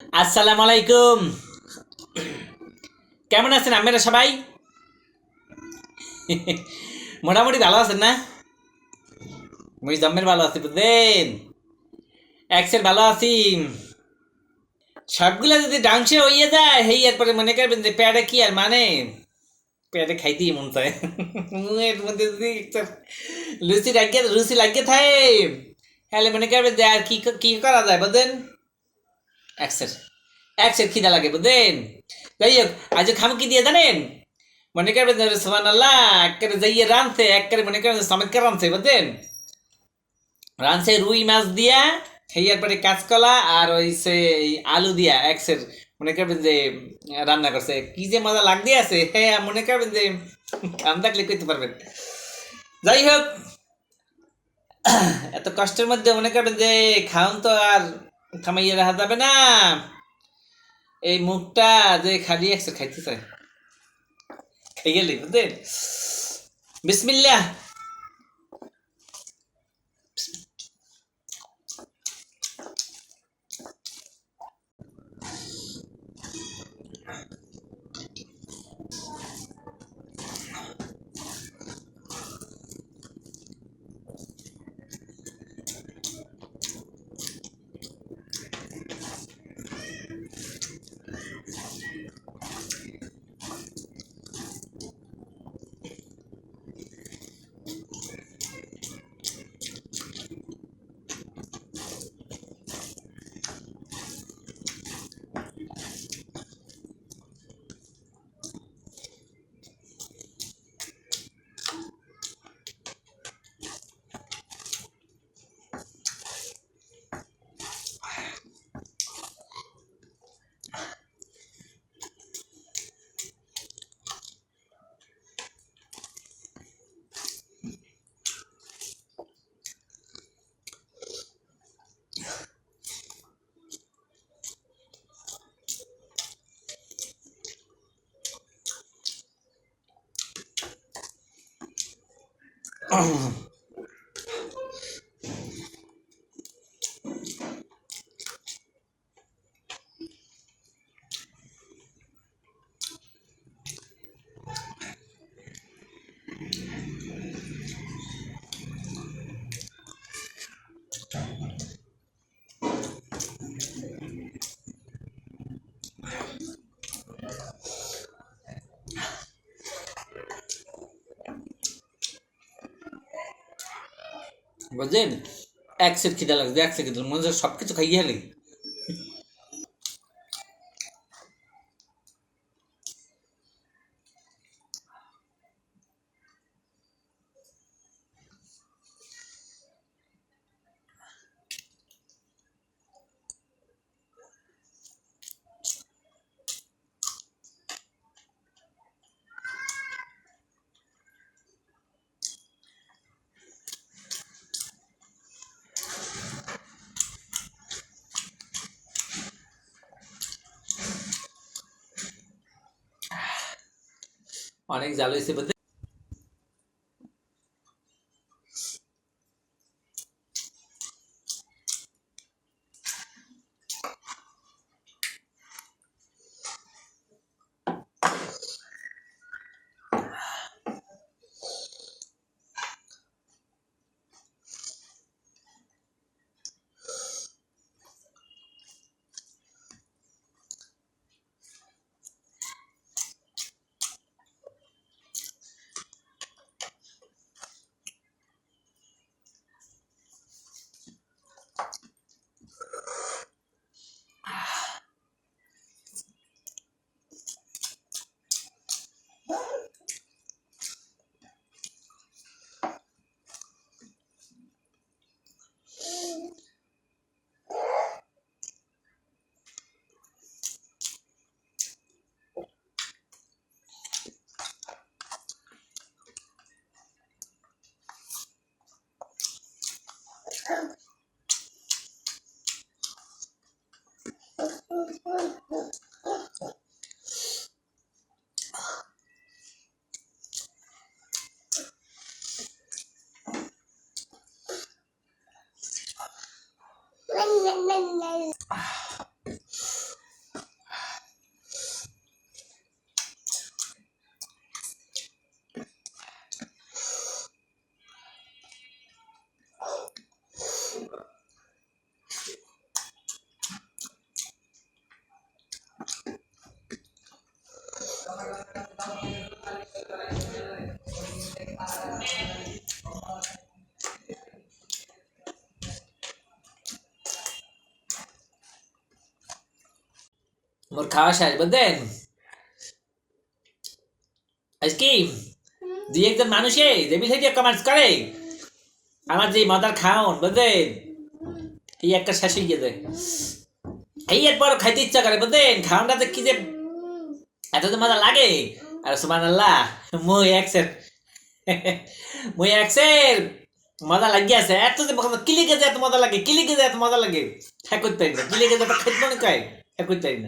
আসসালামু আলাইকুম। কেমন আছেন আপনারা সবাই? মোটামুটি ভালো আছেন না? মুই জম্মের ভালো আছি বুঝলেন। এক্সের ভালো আছি। সবগুলা যদি ডাউনসে হইয়া যায় হেই এরপরে মনে করবেন যে প্যাডে কি আর মানে প্যাডে খাইতেই মন চায়। মুয়ের মধ্যে যদি একটা রুচি লাগিয়ে থাকে তাহলে মনে করবেন যে আর কি কি করা যায় বুঝলেন। এক্সের এক্সের খিদা লাগে বুঝলেন। যাই হোক আজ খাম কি দিয়ে জানেন? মনে করবেন যে সোহান আল্লাহ একেবারে যাইয়ে রানছে একেবারে মনে করেন চমৎকার রানছে বুঝলেন। রানছে রুই মাছ দিয়া হেয়ার পরে কাঁচকলা আর ওই সে আলু দিয়া এক্সের মনে করবেন যে রান্না করছে কি যে মজা লাগতে আছে হ্যাঁ মনে করবেন যে কাম থাকলে করতে পারবেন। যাই হোক এত কষ্টের মধ্যে মনে করবেন যে খাওন তো আর থামাইয়ে রাখা যাবে না। এই মুখটা যে খালি এক্সের খাইতে চায় খাই গেলি বুঝলেন। বিসমিল্লাহ। বুঝলেন এক্সের খিদা লাগছে এক্সের খিদা মনে হচ্ছে সব কিছু খাইয়ে হেলি। অনেক জাল হয়েছে বুঝলেন। মোর খাওয়া শেষ বুঝলেন আজ কি দুই একজন মানুষে যে বিষয় দিয়ে কমার্স করে আমার যে মজার খাওন বুঝলেন এই একটা শেষ হয়ে গেছে এই এরপর খাইতে ইচ্ছা করে বুঝলেন খাওয়ানটাতে কি যে এত যে মজা লাগে আর সুবহানাল্লাহ মই একসের মই একসের মজা লাগিয়াছে এত যে কিলিকে যে এত মজা লাগে কিলিকে যে এত মজা লাগে হ্যাঁ করতে পারি না কিলিকে যে এত খাইতে মনে কয় হ্যাঁ করতে পারি না